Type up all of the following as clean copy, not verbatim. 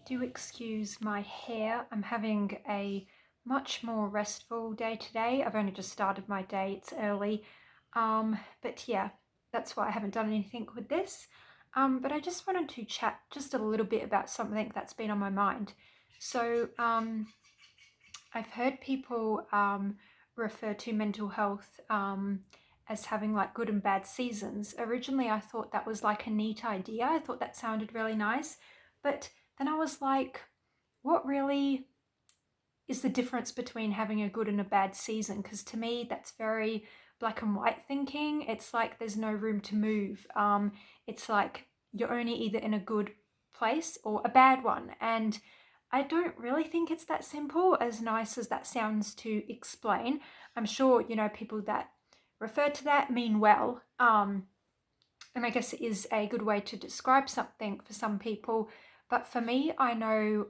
Do excuse my hair. I'm having a much more restful day today. I've only just started my day, it's early. But yeah, that's why I haven't done anything with this. But I just wanted to chat just a little bit about something that's been on my mind. So, I've heard people refer to mental health as having like good and bad seasons. Originally, I thought that was like a neat idea. I thought that sounded really nice. But then I was like, what really is the difference between having a good and a bad season? Because to me, that's very black and white thinking. It's like there's no room to move. It's like you're only either in a good place or a bad one. And I don't really think it's that simple, as nice as that sounds to explain. I'm sure, people that refer to that mean well. And I guess it is a good way to describe something for some people. But for me, I know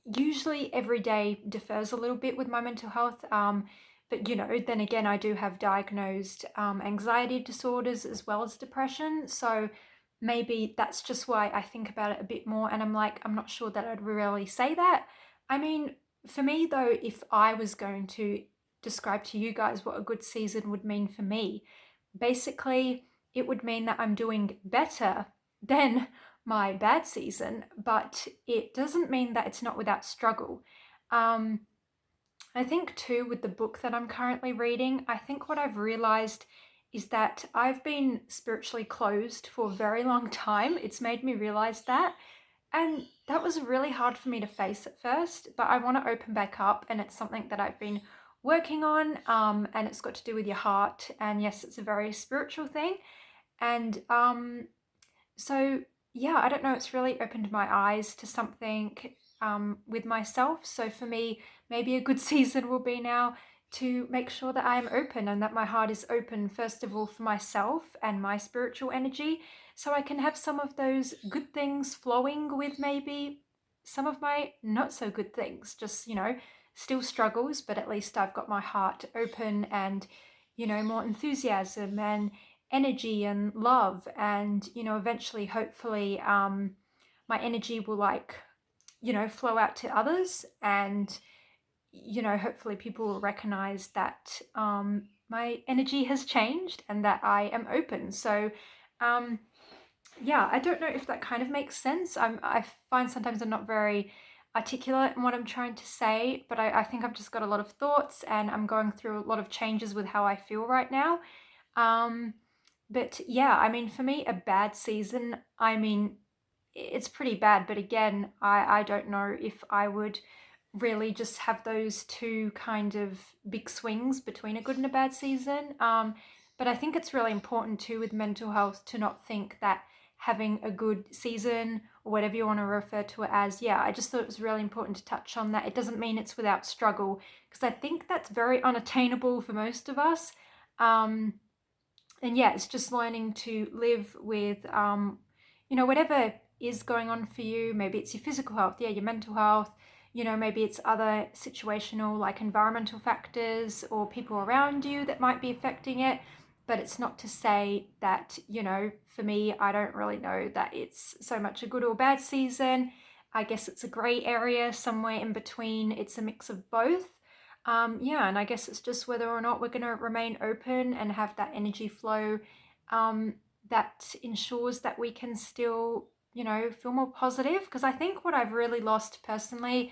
usually every day differs a little bit with my mental health. But then again, I do have diagnosed anxiety disorders as well as depression. So maybe that's just why I think about it a bit more. And I'm like, I'm not sure that I'd really say that. I mean, for me though, if I was going to describe to you guys what a good season would mean for me, basically it would mean that I'm doing better than my bad season, but it doesn't mean that it's not without struggle. Um, I think too, with the book that I'm currently reading, I think what I've realized is that I've been spiritually closed for a very long time. It's made me realize that. And that was really hard for me to face at first, but I want to open back up, and it's something that I've been working on. And it's got to do with your heart. And yes, it's a very spiritual thing. And so yeah, I don't know, it's really opened my eyes to something with myself. So for me, maybe a good season will be now to make sure that I am open and that my heart is open, first of all, for myself and my spiritual energy, so I can have some of those good things flowing with maybe some of my not so good things. Just, still struggles, but at least I've got my heart open and, more enthusiasm and energy and love. And eventually, hopefully, my energy will flow out to others. And hopefully people will recognize that my energy has changed and that I am open. So um yeah, I don't know if that kind of makes sense. I find sometimes I'm not very articulate in what I'm trying to say, but I think I've just got a lot of thoughts and I'm going through a lot of changes with how I feel right now. um but yeah, I mean, for me, a bad season, I mean, it's pretty bad. But again, I don't know if I would really just have those two kind of big swings between a good and a bad season. But I think it's really important too with mental health to not think that having a good season, or whatever you want to refer to it as, yeah, I just thought it was really important to touch on that. It doesn't mean it's without struggle, because I think that's very unattainable for most of us. Um, and yeah, it's just learning to live with, whatever is going on for you. Maybe it's your physical health, yeah, your mental health, maybe it's other situational, like environmental factors or people around you that might be affecting it. But it's not to say that, for me, I don't really know that it's so much a good or bad season. I guess it's a grey area somewhere in between. It's a mix of both. Yeah, and I guess it's just whether or not we're going to remain open and have that energy flow that ensures that we can still, feel more positive. Because I think what I've really lost personally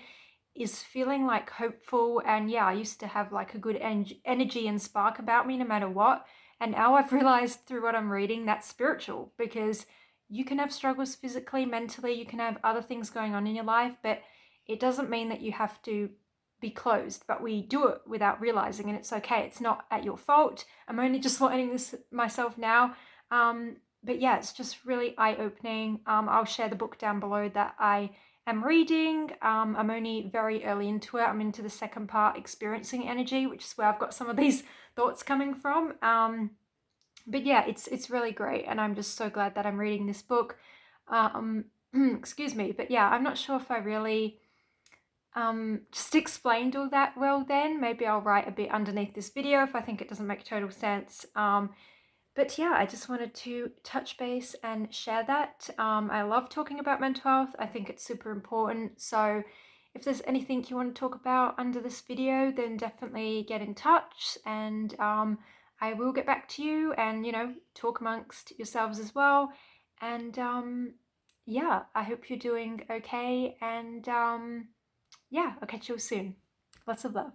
is feeling like hopeful. And yeah, I used to have like a good energy and spark about me no matter what. And now I've realized through what I'm reading that's spiritual, because you can have struggles physically, mentally, you can have other things going on in your life, but it doesn't mean that you have to be closed. But we do it without realizing, and it's okay. It's not at your fault. I'm only just learning this myself now. But yeah, it's just really eye-opening. I'll share the book down below that I am reading. I'm only very early into it. I'm into the second part, Experiencing Energy, which is where I've got some of these thoughts coming from. But yeah, it's really great, and I'm just so glad that I'm reading this book. Excuse me, but yeah, I'm not sure if I really just explained all that well then. Maybe I'll write a bit underneath this video if I think it doesn't make total sense. But yeah, I just wanted to touch base and share that. I love talking about mental health. I think it's super important. So if there's anything you want to talk about under this video, then definitely get in touch, and I will get back to you and, talk amongst yourselves as well. And yeah, I hope you're doing okay. And yeah, I'll catch you soon. Lots of love.